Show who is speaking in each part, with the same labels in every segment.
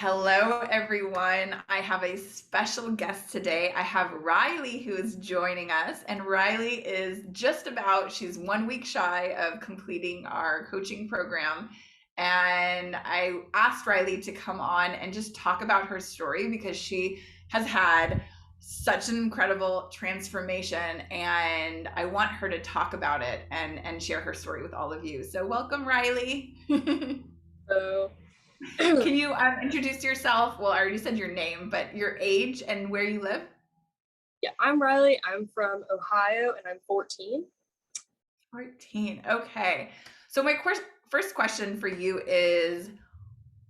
Speaker 1: Hello, everyone. I have a special guest today. I have Riley who is joining us, and Riley is she's 1 week shy of completing our coaching program. And I asked Riley to come on and just talk about her story because she has had such an incredible transformation, and I want her to talk about it and share her story with all of you. So, welcome, Riley.
Speaker 2: So,
Speaker 1: Can you introduce yourself? Well, I already said your name, but your age and where you live?
Speaker 2: yeah, I'm Rylie. I'm from Ohio and I'm 14.
Speaker 1: 14. Okay. So, my first question for you is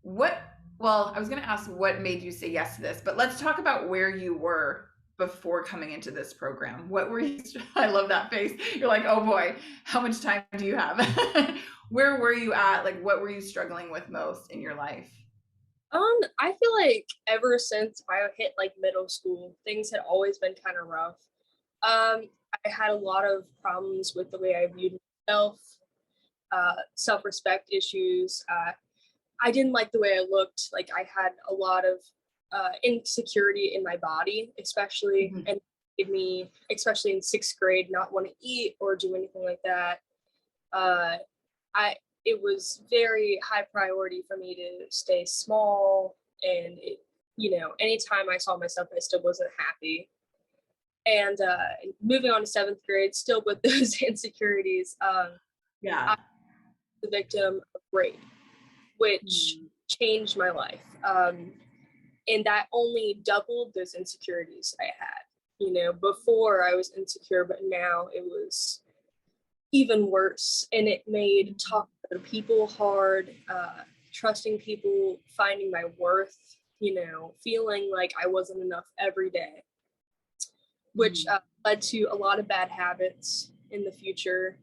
Speaker 1: what, well, I was going to ask what made you say yes to this, but let's talk about where you were before coming into this program. What were you, I love that face. You're like, oh boy, how much time do you have? Where were you at? Like, what were you struggling with most in your life?
Speaker 2: I feel like ever since I hit like middle school, things had always been kind of rough. Um, I had a lot of problems with the way I viewed myself, self-respect issues. I didn't like the way I looked. Like I had a lot of insecurity in my body, especially,
Speaker 1: Mhm.
Speaker 2: and it made me, especially in sixth grade, not want to eat or do anything like that. Uh, I it was very high priority for me to stay small, and anytime I saw myself, I still wasn't happy. And moving on to seventh grade, still with those insecurities, I
Speaker 1: Yeah.
Speaker 2: was the victim of rape, which
Speaker 1: Mm.
Speaker 2: changed my life. And that only doubled those insecurities I had. Before I was insecure, but now it was even worse, and it made talking to people hard, trusting people, finding my worth, feeling like I wasn't enough every day, which
Speaker 1: Mm.
Speaker 2: led to a lot of bad habits in the future.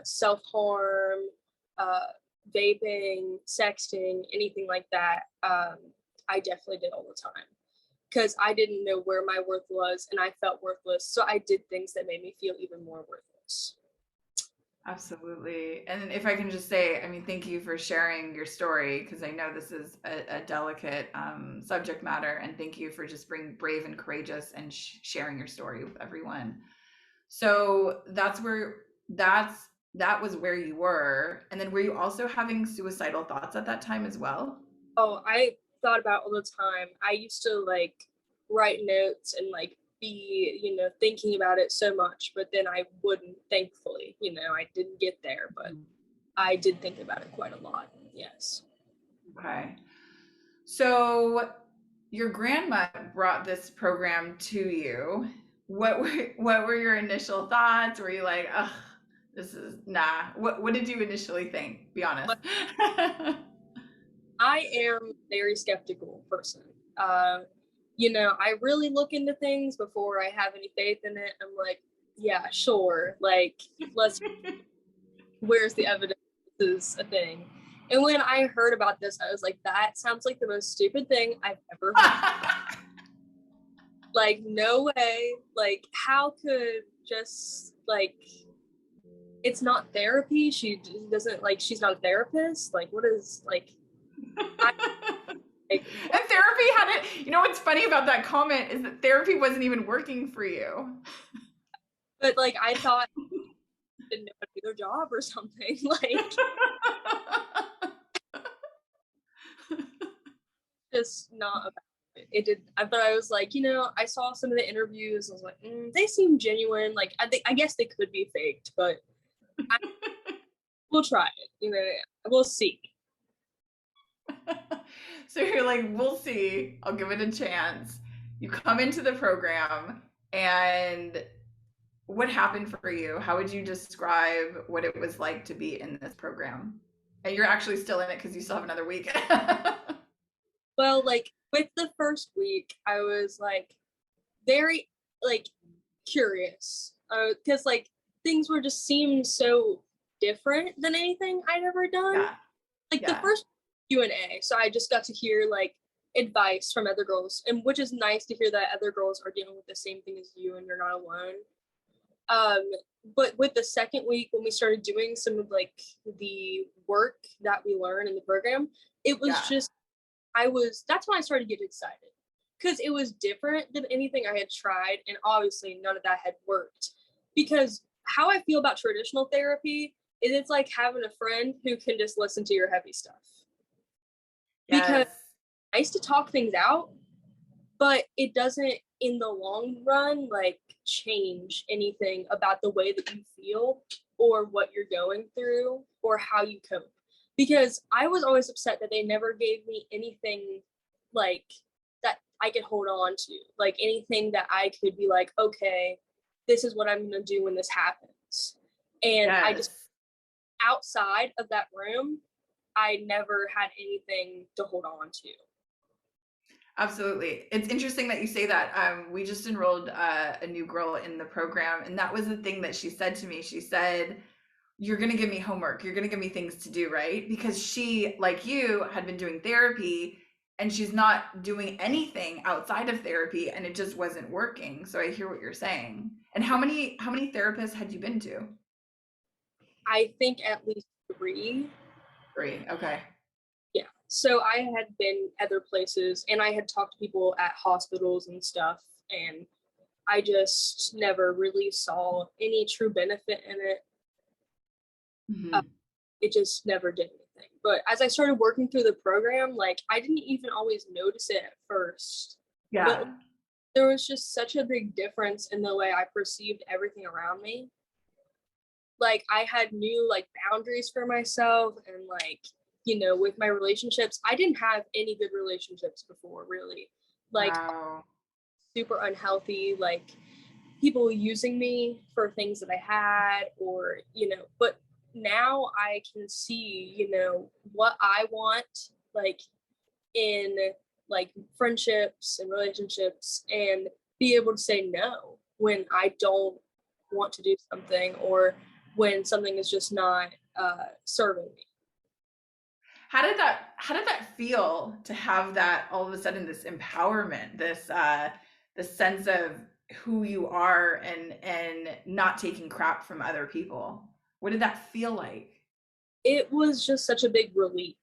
Speaker 2: Self-harm, uh, vaping, sexting, anything like that. I definitely did all the time because I didn't know where my worth was, and I felt worthless, so I did things that made me feel even more worthless.
Speaker 1: Absolutely. And if I can just say, I mean, thank you for sharing your story because I know this is a delicate subject matter. And thank you for just being brave and courageous and sharing your story with everyone. So that was where you were. And then were you also having suicidal thoughts at that time as well?
Speaker 2: Oh, I thought about all the time. I used to like write notes and like be, thinking about it so much, but then I wouldn't, thankfully. I didn't get there, but
Speaker 1: Mhm.
Speaker 2: I did think about it quite a lot. Yes.
Speaker 1: Okay. So your grandma brought this program to you. What were your initial thoughts? Were you like, "Ugh, this is nah." What did you initially think? Be honest.
Speaker 2: But I am a very skeptical person. I really look into things before I have any faith in it. I'm like, yeah, sure. Like, let's where's the evidence this is a thing? And when I heard about this, I was like, that sounds like the most stupid thing I've ever heard. Like, no way. Like, how could just like it's not therapy? She doesn't like she's not a therapist. Like, what is like I like
Speaker 1: And
Speaker 2: what?
Speaker 1: therapy had it. You know what's funny about that comment is that therapy wasn't even working for you.
Speaker 2: But like I thought they didn't know how to do their job or something. Like just not about it. It did. But I was like, I saw some of the interviews. I was like, they seem genuine. Like I guess they could be faked, but I, we'll try it. We'll see.
Speaker 1: So you're like, we'll see. I'll give it a chance. You come into the program, and what happened for you? How would you describe what it was like to be in this program? And you're actually still in it because you still have another week.
Speaker 2: Well, like with the first week, I was like very like curious because like things were just seemed so different than anything I'd ever done.
Speaker 1: Yeah,
Speaker 2: Like the
Speaker 1: yeah,
Speaker 2: first Q&A, so I just got to hear like advice from other girls, and which is nice to hear that other girls are dealing with the same thing as you and you're not alone. um but with the second week, when we started doing some of like the work that we learn in the program, it was
Speaker 1: yeah.
Speaker 2: just that's when I started to get excited because it was different than anything I had tried. And obviously none of that had worked, because how I feel about traditional therapy is it's like having a friend who can just listen to your heavy stuff, because
Speaker 1: Yes.
Speaker 2: I used to talk things out, but it doesn't in the long run like change anything about the way that you feel or what you're going through or how you cope. Because I was always upset that they never gave me anything like that I could hold on to, like anything that I could be like, okay, this is what I'm going to do when this happens. And I just,
Speaker 1: Yes.
Speaker 2: outside of that room, I never had anything to hold on to.
Speaker 1: Absolutely. It's interesting that you say that. We just enrolled a new girl in the program, and that was the thing that she said to me. She said, "You're going to give me homework. You're going to give me things to do, right?" Because she, like you, had been doing therapy, and she's not doing anything outside of therapy, and it just wasn't working. So I hear what you're saying. And how many therapists had you been to?
Speaker 2: I think at least three.
Speaker 1: Three. Okay.
Speaker 2: Yeah. So I had been other places and I had talked to people at hospitals and stuff, and I just never really saw any true benefit in it. Uh,
Speaker 1: Hmm.
Speaker 2: it just never did anything. But as I started working through the program, like I didn't even always notice it at first. But
Speaker 1: Yeah.
Speaker 2: there was just such a big difference in the way I perceived everything around me. Like I had new like boundaries for myself, and like, with my relationships, I didn't have any good relationships before, really. Like
Speaker 1: Wow.
Speaker 2: super unhealthy, like people using me for things that I had, or but now I can see, what I want, like in like friendships and relationships, and be able to say no when I don't want to do something, or when something is just not serving me.
Speaker 1: How did that feel to have that all of a sudden, this empowerment, this sense of who you are, and not taking crap from other people? What did that feel like?
Speaker 2: It was just such a big relief,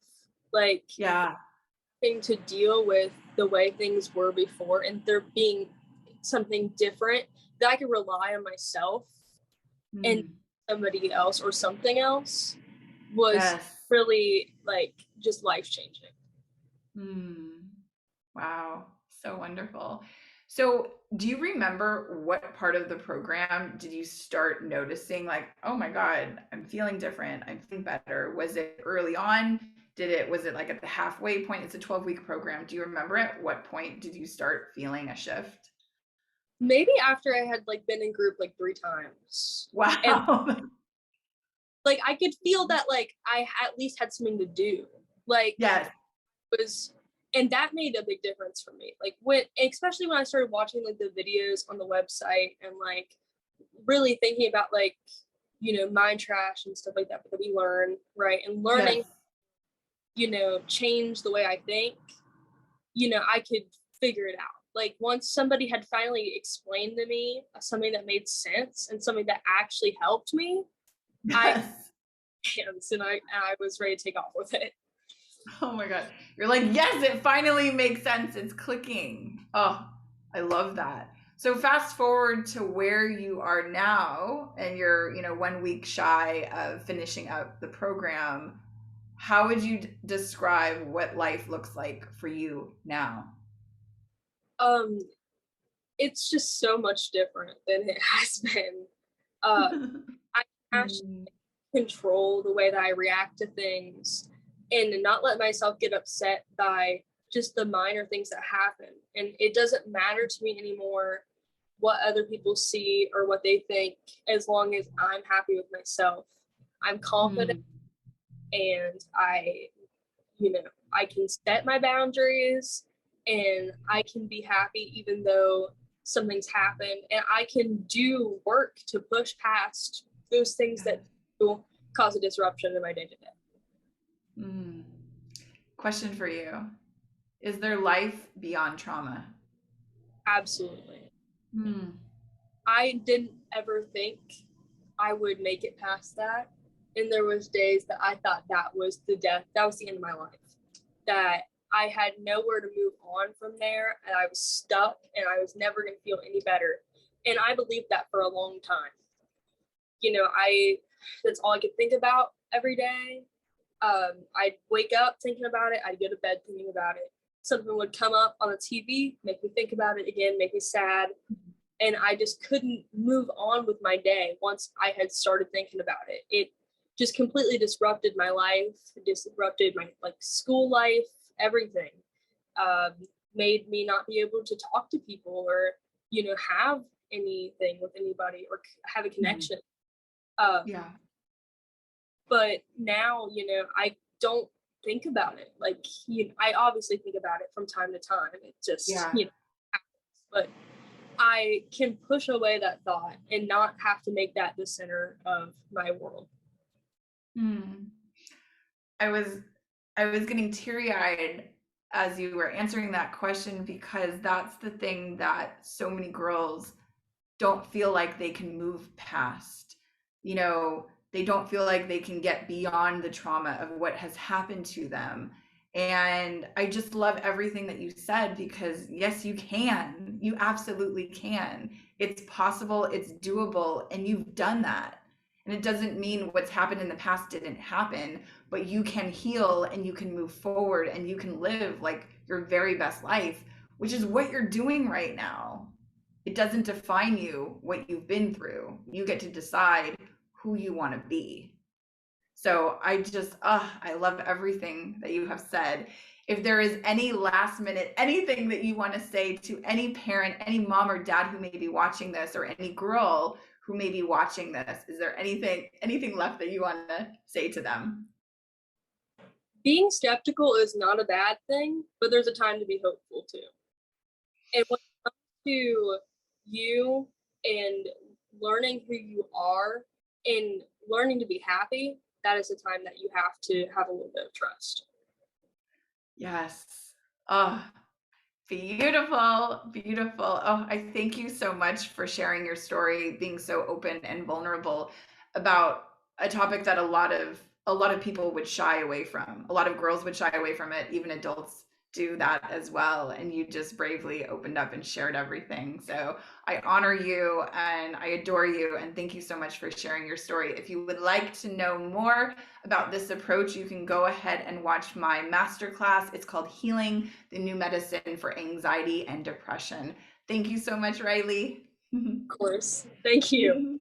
Speaker 2: like
Speaker 1: Yeah.
Speaker 2: having to deal with the way things were before, and there being something different that I could rely on myself and
Speaker 1: Mm.
Speaker 2: somebody else or something else was
Speaker 1: Yes.
Speaker 2: really like just life changing.
Speaker 1: Mm. Wow, so wonderful. So, do you remember what part of the program did you start noticing, like, oh my God, I'm feeling different, I'm feeling better? Was it early on? Was it like at the halfway point? It's a 12-week program. Do you remember at what point did you start feeling a shift?
Speaker 2: Maybe after I had like been in group like 3 times, and
Speaker 1: Wow.
Speaker 2: like I could feel that like I at least had something to do. Like
Speaker 1: Yes.
Speaker 2: was and that made a big difference for me. Like when especially when I started watching like the videos on the website, and like really thinking about like mind trash and stuff like that we learn, right? And
Speaker 1: Yes.
Speaker 2: learning, change the way I think, I could figure it out. Like once somebody had finally explained to me something that made sense and something that actually helped me, I
Speaker 1: Yes.
Speaker 2: hands and I was ready to take off with it.
Speaker 1: Oh my God. You're like, yes, it finally makes sense. It's clicking. Oh, I love that. So fast forward to where you are now, and you're, 1 week shy of finishing up the program. How would you describe what life looks like for you now?
Speaker 2: Um, it's just so much different than it has been. Uh, I can actually
Speaker 1: Mm.
Speaker 2: control the way that I react to things, and not let myself get upset by just the minor things that happen. And it doesn't matter to me anymore what other people see or what they think, as long as I'm happy with myself. I'm confident,
Speaker 1: Mm.
Speaker 2: and you know, I can set my boundaries, and I can be happy even though something's happened, and I can do work to push past those things that will cause a disruption in my day to day.
Speaker 1: Mm. Question for you. Is there life beyond trauma?
Speaker 2: Absolutely.
Speaker 1: Mm.
Speaker 2: I didn't ever think I would make it past that. And there was days that I thought that was the death, that was the end of my life. That I had nowhere to move on from there, and I was stuck, and I was never going to feel any better. And I believed that for a long time. I that's all I could think about every day. I'd wake up thinking about it. I'd go to bed thinking about it. Something would come up on the TV, make me think about it again, make me sad, and I just couldn't move on with my day once I had started thinking about it. It just completely disrupted my life, disrupted my school life, everything. Um, Made me not be able to talk to people or have anything with anybody or have a
Speaker 1: Mhm.
Speaker 2: connection. Um,
Speaker 1: Yeah.
Speaker 2: but now, I don't think about it. I obviously think about it from time to time. It just,
Speaker 1: Yeah.
Speaker 2: happens. But I can push away that thought and not have to make that the center of my world.
Speaker 1: Hmm. I was I was getting teary-eyed as you were answering that question because that's the thing that so many girls don't feel like they can move past. They don't feel like they can get beyond the trauma of what has happened to them. And I just love everything that you said because, yes, you can. You absolutely can. It's possible, it's doable, and you've done that. And it doesn't mean what's happened in the past didn't happen, but you can heal and you can move forward and you can live like your very best life, which is what you're doing right now. It doesn't define you what you've been through. You get to decide who you want to be. So I love everything that you have said. If there is any last minute, anything that you want to say to any parent, any mom or dad who may be watching this, or any girl who may be watching this, is there anything left that you want to say to them?
Speaker 2: Being skeptical is not a bad thing, but there's a time to be hopeful too. And when it comes to you and learning who you are and learning to be happy, that is the time that you have to have a little bit of trust.
Speaker 1: Yes. Oh, beautiful, beautiful. Oh, I thank you so much for sharing your story, being so open and vulnerable about a topic that a lot of people would shy away from. A lot of girls would shy away from it, even adults do that as well. And you just bravely opened up and shared everything. So I honor you and I adore you. And thank you so much for sharing your story. If you would like to know more about this approach, you can go ahead and watch my masterclass. It's called Healing the New Medicine for Anxiety and Depression. Thank you so much, Rylie.
Speaker 2: Of course. Thank you.